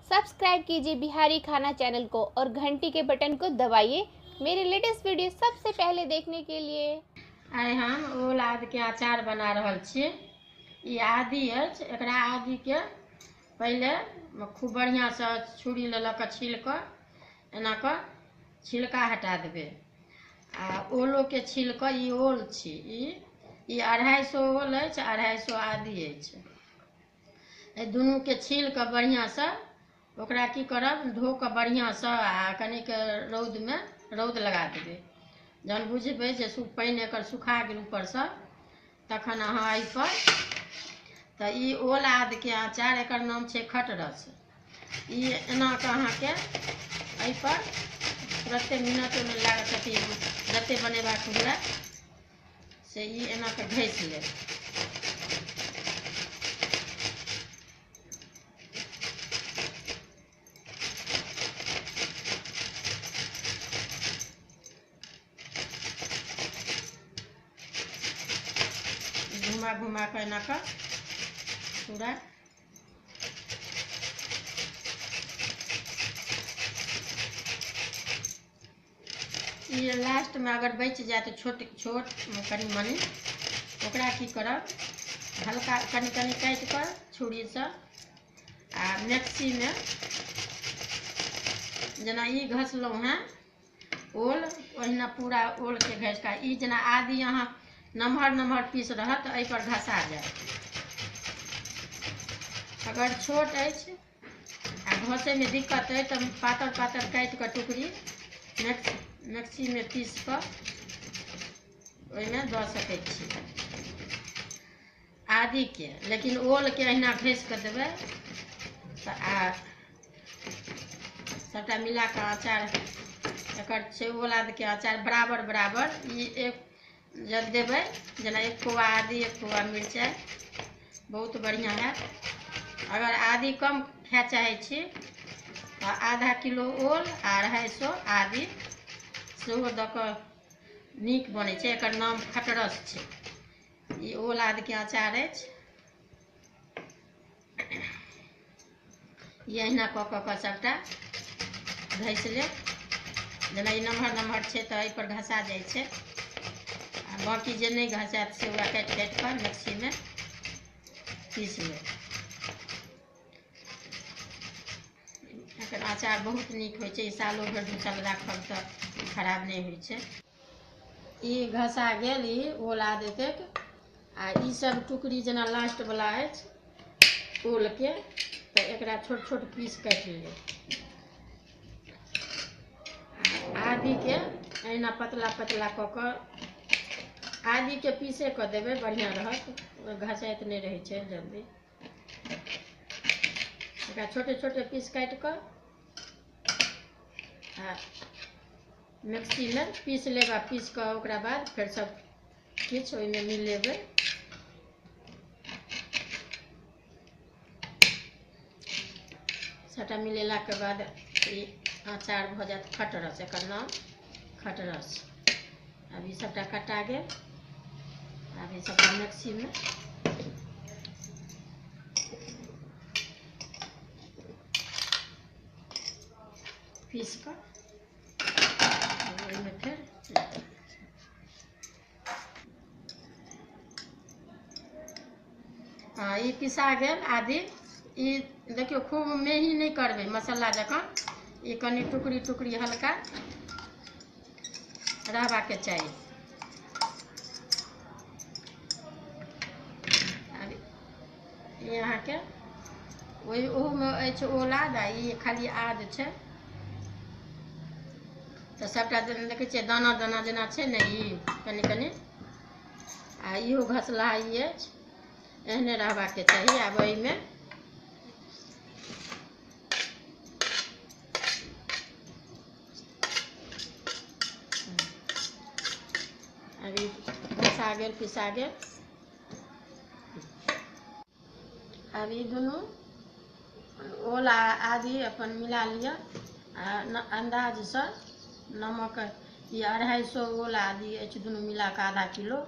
Subscribe कीजिए बिहारी खाना channel को और घंटी के बटन को दबाइए मेरे लेटेस्ट वीडियो सबसे पहले देखने के लिए। आइ हम ओल आदि के अचार बना रहल छी। ई आदि अछि, एकरा आदि के पहले खूब बढ़िया से छुरी ले लऽ कऽ छील कऽ एना कऽ छिलका हटा देबै। आ ओलो के छील कऽ ई ओल छी, ई 250 ओल अछि, 250 आदि अछि। एहि दुनू के छील कऽ बढ़िया से ओकरा की करब, धो कऽ बढ़िया से आ कनिक रौद लगा देबै। जहन बुझबै जे पानि एकर सुखा गेल ऊपर से, तखन अहाँ एहि पर तऽ ई ओल आदि के अचार, एकर नाम छै खटरस। ई एना कऽ अहाँके एहि पर तुरते मिनटो नहि लागत, अथी जते बनेबाक हुए से ई एना कऽ घसि लेब। घुमा घुमा कऽ एना कऽ पूरा ये लास्ट में अगर बच जाए तो छोट छोट कनी मनी ओकरा की करब, हल्का कनी कनी काटि कऽ छुरी से आ मिक्सी में जेना ई घसलहुँ हैं ओल, ओहिना पूरा ओल के घसि कऽ ई जेना आदि अहाँ नमहर नमहर पीस रहत तऽ एहि पर घसा जायत। अगर छोट अछि आ घसे में दिक्कत अछि तऽ पातर पातर काटि कऽ टुकड़ी मिक्सी में पीस कऽ ओहिमे दऽ सकैत छी आदि के। लेकिन ओल के अहिना घसि कऽ देबै तऽ आ सबटा मिला कऽ अचार एकर छै ओल आदि के अचार बराबर बराबर। ई एक जब देबै जेना 1 पौआ आदि 1 पौआ मिरचाइ, बहुत बढ़िया हैत। अगर आदि कम खाय चाहे छी तो आधा किलो ओल आ 250 आदि सेहो दऽ कऽ नीक बनै छै। एकर नाम खटरस छै। ई ओल आदि के अचार अछि। ई अहिना कऽ कऽ सबटा घसि लेब। जेना ई नमहर नमहर छै तऽ एहि पर घसा जाइ छै, आ बाँकी जे नहि घसायत से ओकरा काटि काटि कऽ मिक्सी में पीस लेब। एकर अचार बहुत नीक होइ छै, ई सालो भरि 2 साल राखब तऽ खराब नहि होइ छै। ई घसा गेल ई ओल आदि के, आ ई सब टुकड़ी जेना लास्ट वाला अछि ओल के, तऽ एकरा छोट छोट पीस काटि लेब। आदि के अहिना पतला पतला कऽ कऽ आदि के पीसे कऽ देबै, बढ़िया रहत, घसाइत नहीं रहे छै जल्दी। एकरा छोटे छोटे पीस काटि कऽ आ मिक्सी में पीस लेब। आ पीस कऽ ओकरा बाद फिर सब किछु ओहिमे मिलेबै। सबटा मिलेलाके बाद ई अचार भऽ जायत खटरस। एकर नाम खटरस। अभी सबटा कटा गेल, अभी सबटा मिक्सी में पीस कऽ ओहिमे फिर हाँ ई पिसा गेल आदि। ई देखियो खूब मेही नहीं करबै मसाला जकाँ, ई कनी टुकड़ी टुकड़ी हल्का रहबाके चाही। ई अहाँके ओहूमे अछि ओल आदि, ई खाली आदि छै। तऽ सबटा देखै छियै दाना दाना जेना छै ने, ई कनी कनी आ इहो घसला ई अछि, एहने रहबाके चाही। आब एहिमे अभी घसा गेल पिसा गेल। अब ई दुनू ओल आदि अपन मिला लिअ आ अंदाज से नमक, ई 250 ओल आदि अछि, दुनू मिला कऽ आधा किलो।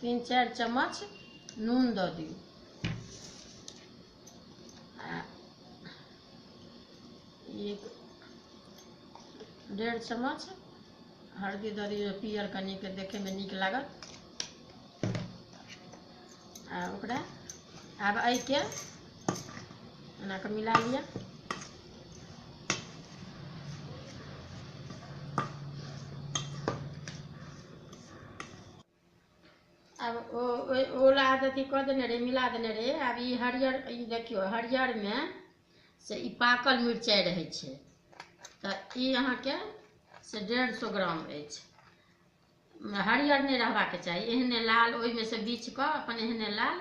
3-4 चम्मच नून दऽ दियौ। एक 1.5 चम्मच हल्दी दऽ दियौ, पियर कनिक देखैमे नीक लागत। आ ओकरा आब एहिके एना कऽ मिला लिअ। अब ओला अथी कऽ देने रहे, मिला देने रहे। आब ई हरियर, ई देखियो हरियरमे से ई पाकल मिरचाइ रहै छै, तऽ ई अहाँके से 150 ग्राम अछि। हरियर नहीं रहबाक चाही, एहने लाल, ओहिमे से बीछ कऽ अपन एहने लाल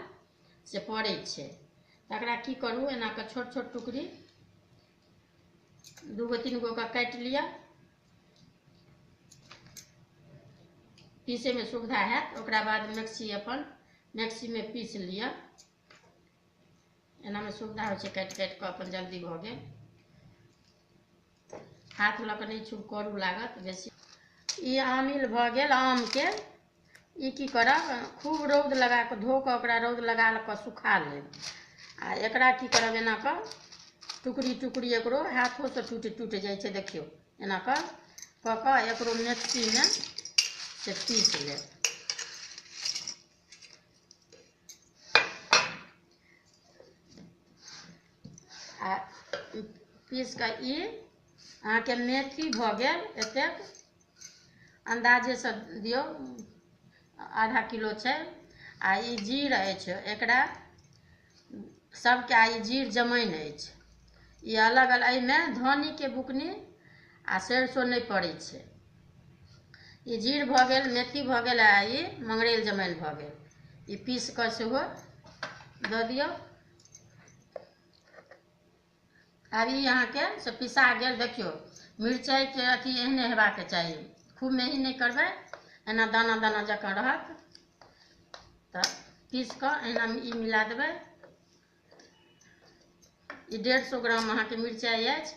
से पड़ै छै। तकरा की करू, एना कऽ छोट छोट टुकड़ी 2-3 गो का काटि लिअ, पीसे में सुविधा हैत। ओकरा बाद मिक्सी में पीस लिअ, एना में सुविधा होइ छै, काटि काटि कऽ अपन जल्दी भऽ गेल। हाथ लऽ कऽ नहीं छू, करू लागत बेसी। ई आमिल भऽ गेल आमके। ई की करब, खूब रौद लगा कऽ धो कऽ ओकरा रौद लगा कऽ सुखा लेब। आ एकरा की करब, एना कऽ टुकड़ी टुकड़ी एकरो हाथों से टूट जाइ छै, देखियो एना कऽ एकरो मिक्सी में से पीस लेब। आ पीस कऽ ई अहाँके मेथी भऽ गेल एतेक, अंदाजे से दियौ, आधा किलो छै। आ ई जीर अछि, एकरा सबके आ ई जीर जमाइन अछि। ई अलग अलग, एहिमे धनी के बुकनी आ सरसों नहीं पड़ै छै। ई जीर भऽ गेल, मेथी भऽ गेल, आ ई मंगरैल जमाइन भऽ गेल। ई पीस कऽ सेहो दऽ दियौ। आब ई अहाँके से पिसा गेल। देखियो मिरचाई के अथी एहने हेबाक चाही, खूब मेही नहीं करबै, एना दाना दाना जकाँ रहत। तऽ पीस कऽ एना ई मिला देबै। ई 150 ग्राम अहाँके मिरचाई अछि,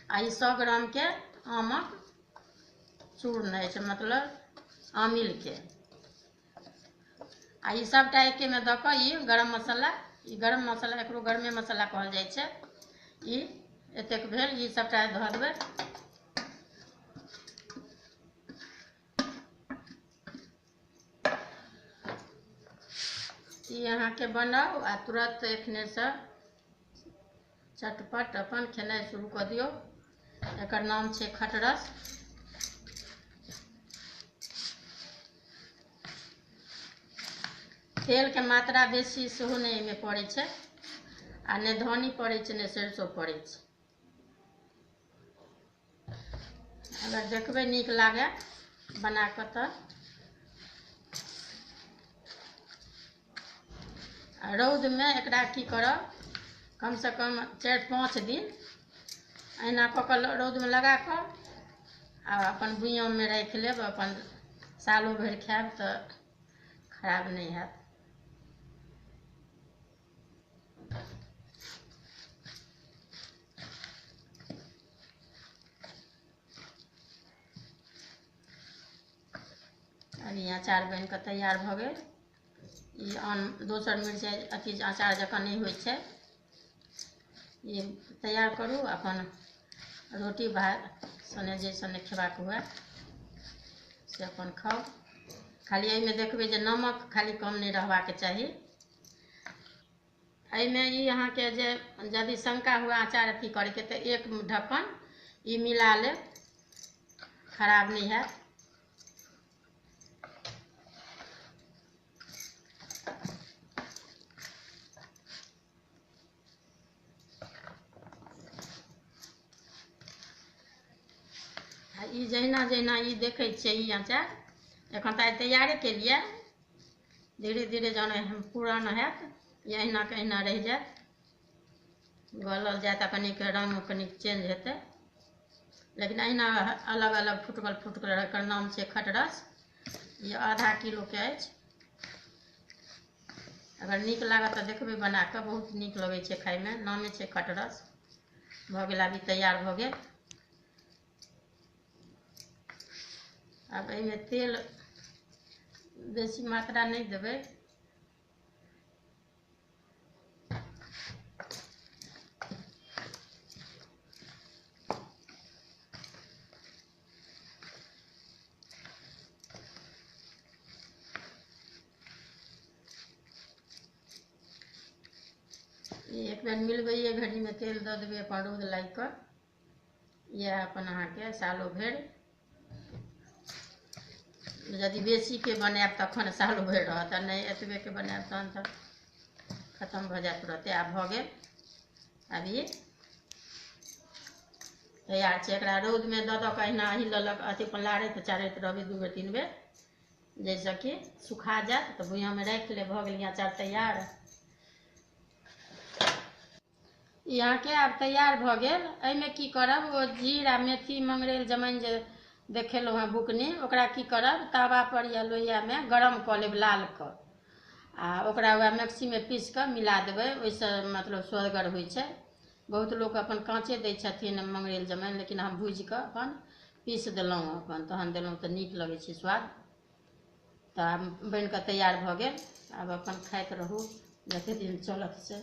आ ई 100 ग्राम के आमक चूर्ण अछि, मतलब आमिल के। आ ई सबटा एके में दऽ कऽ ई गरम मसाला, ई गरम मसाला, एकरो गरमे मसाला कहल जाइ छै। ई एतेक भेल, ई सबटा धऽ देबै। ई अहाँके बनाउ आ तुरंत एखने से चटपट अपन खेनाइ शुरू कऽ दियौ। एकर नाम छै खटरस। तेल के मात्रा बेसी सेहो नहीं एहिमे पड़ै छै, आ ने धनी पड़ै छै, ने सरसों पड़ै छै। अगर देखबै नीक लागे बना कऽ तऽ रौद में एकरा की करब, कम से कम 4-5 दिन अहिना कऽ कऽ रौद में लगा कऽ आ अपन बुइयाम में राखि लेब। अपन सालो भरि खायब तऽ खराब नहीं हैत। अब ई अचार बनि कऽ तैयार भऽ गेल। ई आन दोसर मिरचाइ अथी अचार जकाँ नहीं होइ छै। ई तैयार करू, अपन रोटी भात सने जे सने खेबाक हुए से अपन खाउ। खाली एहिमे देखबै जे नमक खाली कम नहीं रहबाक चाही। एहिमे ई अहाँके जे यदि शंका हुए अचार अथी करैके, तऽ एक ढक्कन ई मिला लेब, खराब नहीं हैत। ई जहिना जहिना ई देखै छियै, ई अचार एखन तऽ आइ तैयारे केलिए, धीरे धीरे जहन पुरान हैत, ई अहिना के अहिना रहि जायत, गलल जायत, आ कनिक रंग कनिक चेंज हेतै। लेकिन अहिना अलग अलग फुटकल फुटकल, एकर नाम छै खटरस। ई आधा किलो के अछि। अगर नीक लागत तऽ देखबै बना कऽ, बहुत नीक लगै छै खायमे। नामे छै खटरस। भऽ गेल, आब ई तैयार भऽ गेल। अब एहिमे तेल बेसी मात्रा नहीं देबै। एक बेर मिलबैए घड़ीमे तेल दऽ देबै अपन रौद लागि कऽ। इएह अपन अहाँके सालो भरि, यदि बेसीके बनायब तखन सालो भरि रहत, आ नहि एतबेके बनायब तहन तऽ खतम भऽ जायत तुरते। आब भऽ गेल, अभी तैयार छै। एकरा रौदमे दऽ कऽ अहिना हिललक अथी पर लारैत चारैत रहबै 2 बेर 3 बेर, जाहिसँ कि सुखा जायत तऽ भुइयाँमे राखि लेब। भऽ गेल अचार तैयार। ई अहाँके आब तैयार भऽ गेल। एहिमे की करब, ओ जीरा मेथी मंगरैल जमाइन जे देखेलहुँ हेँ बुकनी, ओकरा की करब, तवा पर या लोहियामे गरम कऽ लेब लाल कऽ, आ ओकरा वएह मिक्सीमे पीस कऽ मिला देबै। ओहिसँ मतलब स्वदगर होइ छै। बहुत लोक अपन काँचे दै छथिन मंगरैल जमाइन, लेकिन हम भूजि कऽ अपन पीस देलहुँ, अपन तहन देलहुँ तऽ नीक लगै छै स्वाद। तऽ आब बनि कऽ तैयार भऽ गेल। आब अपन खाइत रहू, जतेक दिन चलत से।